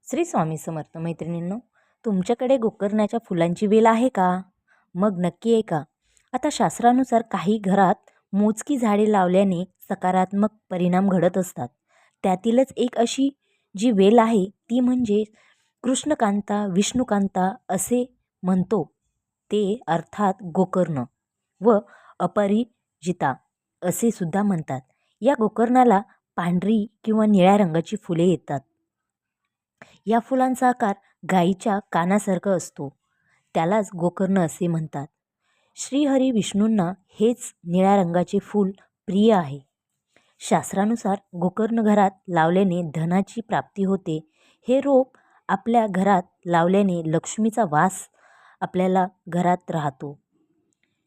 श्री स्वामी समर्थ मैत्रिणींनो, तुमच्याकडे गोकर्णाच्या फुलांची वेल आहे का? मग नक्की आहे का? आता शास्त्रानुसार काही घरात मोजकी झाडे लावल्याने सकारात्मक परिणाम घडत असतात. त्यातीलच एक अशी जी वेल आहे ती म्हणजे कृष्णकांता विष्णुकांता असे म्हणतो ते, अर्थात गोकर्ण व अपरिजिता असे सुद्धा म्हणतात. या गोकर्णाला पांढरी किंवा निळ्या रंगाची फुले येतात. या फुलांचा आकार गायीच्या कानासारखा असतो. त्यालाच गोकर्ण असे म्हणतात. श्रीहरी विष्णूंना हेच निळ्या रंगाचे फूल प्रिय आहे. शास्त्रानुसार गोकर्ण घरात लावल्याने धनाची प्राप्ती होते. हे रोप आपल्या घरात लावल्याने लक्ष्मीचा वास आपल्याला घरात राहतो.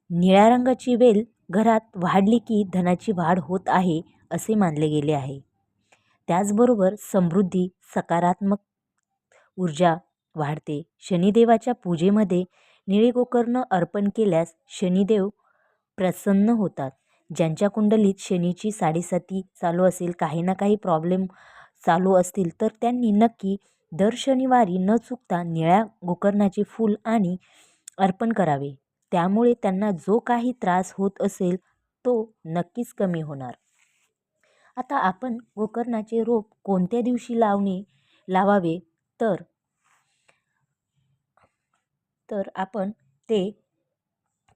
निळ्या रंगाची वेल घरात वाढली की धनाची वाढ होत आहे असे मानले गेले आहे. त्याचबरोबर समृद्धी, सकारात्मक ऊर्जा वाढते. शनिदेवाच्या पूजेमध्ये निळे गोकर्ण अर्पण केल्यास शनिदेव प्रसन्न होतात. ज्यांच्या कुंडलीत शनीची साडेसाती चालू असेल, काही ना काही प्रॉब्लेम चालू असतील, तर त्यांनी नक्की दर शनिवारी न चुकता निळ्या गोकर्णाचे फूल आणि अर्पण करावे. त्यामुळे त्यांना जो काही त्रास होत असेल तो नक्कीच कमी होणार. आता आपण गोकर्णाचे रोप कोणत्या दिवशी लावावे तर आपण ते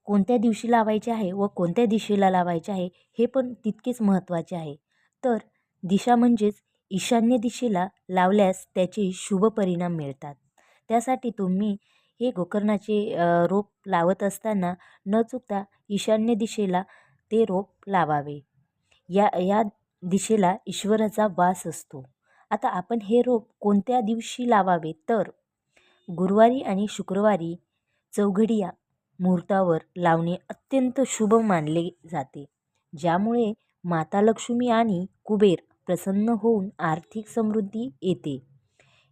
कोणत्या दिवशी लावायचे आहे व कोणत्या दिशेला लावायचे आहे हे पण तितकेच महत्त्वाचे आहे. तर दिशा म्हणजेच ईशान्य दिशेला लावल्यास त्याचे शुभ परिणाम मिळतात. त्यासाठी तुम्ही हे गोकर्णाचे रोप लावत असताना न चुकता ईशान्य दिशेला ते रोप लावावे. या दिशेला ईश्वराचा वास असतो. आता आपण हे रोप कोणत्या दिवशी लावावे तर गुरुवारी आणि शुक्रवारी चौघडिया मुहूर्तावर लावणे अत्यंत शुभ मानले जाते. ज्यामुळे माता लक्ष्मी आणि कुबेर प्रसन्न होऊन आर्थिक समृद्धी येते.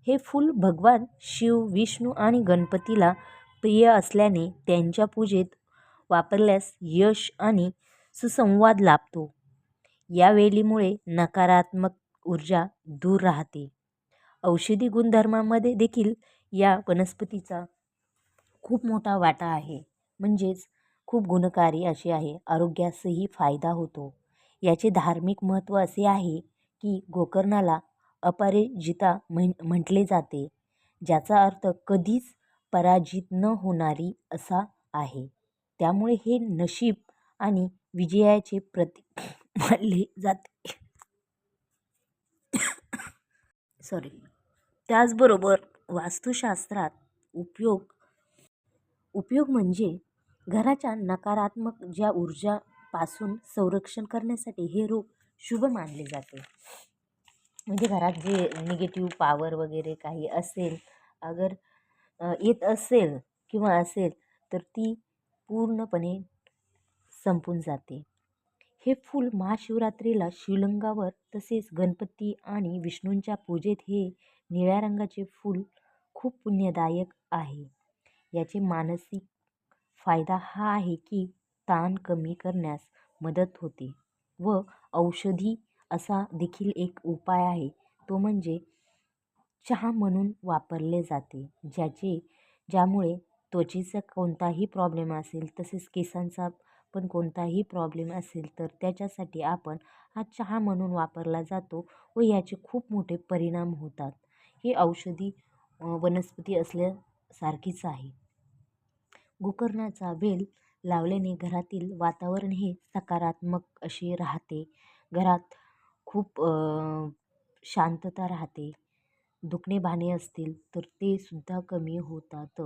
हे फूल भगवान शिव, विष्णू आणि गणपतीला प्रिय असल्याने त्यांच्या पूजेत वापरल्यास यश आणि सुसंवाद लाभतो. या वेलीमुळे नकारात्मक ऊर्जा दूर राहते. औषधी गुणधर्मामध्ये देखील या वनस्पतीचा खूप मोठा वाटा आहे. म्हणजेच खूप गुणकारी अशी आहे. आरोग्यासही फायदा होतो. याचे धार्मिक महत्त्व असे आहे की गोकर्णाला अपराजिता म्हटले जाते, ज्याचा अर्थ कधीच पराजित न होणारी असा आहे. त्यामुळे हे नशीब आणि विजयाचे प्रतीक मानले जाते. त्याचबरोबर वास्तुशास्त्रात उपयोग म्हणजे घराच्या नकारात्मक ज्या ऊर्जापासून संरक्षण करण्यासाठी हे रोप शुभ मानले जाते. म्हणजे घरात जे निगेटिव्ह पॉवर वगैरे काही असेल, अगर येत असेल किंवा असेल तर ती पूर्णपणे संपून जाते. हे फूल महाशिवरात्रीला शिवलिंगावर तसेच गणपती आणि विष्णूंच्या पूजेत हे निळ्या रंगाचे फूल खूप पुण्यदायक आहे. याचे मानसिक फायदा हा आहे की ताण कमी करण्यास मदत होते व औषधी असा देखील एक उपाय आहे. तो म्हणजे चहा म्हणून वापरले जाते. ज्यामुळे त्वचेचा कोणताही प्रॉब्लेम असेल, तसेच केसांचा पण कोणताही प्रॉब्लेम असेल तर त्याच्यासाठी आपण हा चहा म्हणून वापरला जातो व याचे खूप मोठे परिणाम होतात. हे औषधी वनस्पती असल्यासारखीच आहे. गोकर्णाचा वेल लावल्याने घरातील वातावरण हे सकारात्मक असे राहते. घरात खूप शांतता राहते. दुखणे भाणे असतील तर ते सुद्धा कमी होतात.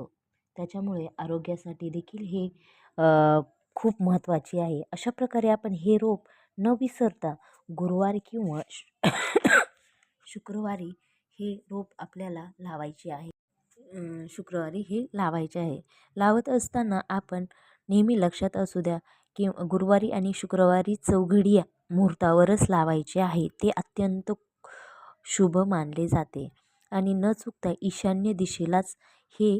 त्याच्यामुळे आरोग्यासाठी देखील हे खूप महत्त्वाचे आहे. अशा प्रकारे आपण हे रोप न विसरता गुरुवारी किंवा शुक्रवारी हे रोप आपल्याला लावायचे आहे. लावत असताना आपण नेहमी लक्षात असू द्या की गुरुवारी आणि शुक्रवारी चौघडिया मुहूर्तावरच लावायचे आहे. ते अत्यंत शुभ मानले जाते आणि न चुकता ईशान्य दिशेलाच हे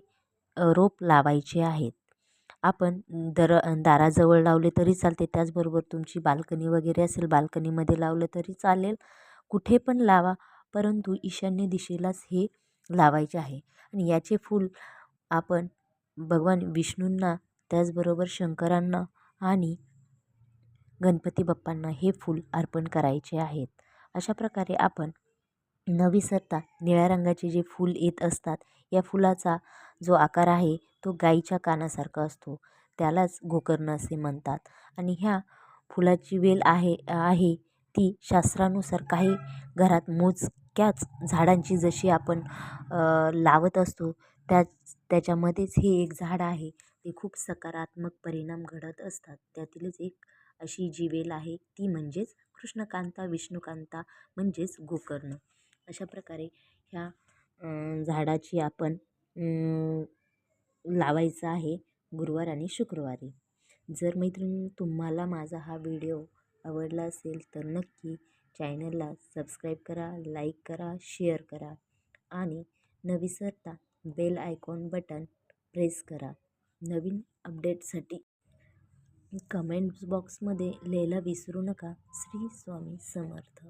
रोप लावायचे आहेत. आपण दाराजवळ लावले तरी चालते. त्याचबरोबर तुमची बाल्कनी वगैरे असेल, बाल्कनीमध्ये लावलं तरी चालेल. कुठे पण लावा, परंतु ईशान्य दिशेलाच हे लावायचे आहे. आणि याचे फूल आपण भगवान विष्णूंना, त्याचबरोबर शंकरांना आणि गणपती बाप्पांना हे फूल अर्पण करायचे आहेत. अशा प्रकारे आपण न विसरता निळ्या रंगाचे जे फूल येत असतात, या फुलाचा जो आकार आहे तो गाईच्या कानासारखा असतो, त्यालाच गोकर्ण असे म्हणतात. आणि ह्या फुलाची वेल आहे आहे ती शास्त्रानुसार काही घरात मोजक्याच झाडांची जशी आपण लावत असतो, त्याच्यामध्येच हे एक झाड आहे. ते खूप सकारात्मक परिणाम घडत असतात. त्यातीलच एक अशी जी वेल आहे ती म्हणजेच कृष्णकांता विष्णुकांता म्हणजेच गोकर्ण. अशा प्रकारे ह्या झाडाची आपण लावायचं आहे गुरुवार आणि शुक्रवारी. जर मैत्रिणी तुम्हाला माझा हा व्हिडिओ आवडला असेल तर नक्की चॅनलला सबस्क्राईब करा, लाईक करा, शेअर करा आणि न विसरता बेल आयकॉन बटन प्रेस करा. नवीन अपडेटसाठी कमेंट्स बॉक्समध्ये लिहायला विसरू नका. श्री स्वामी समर्थ.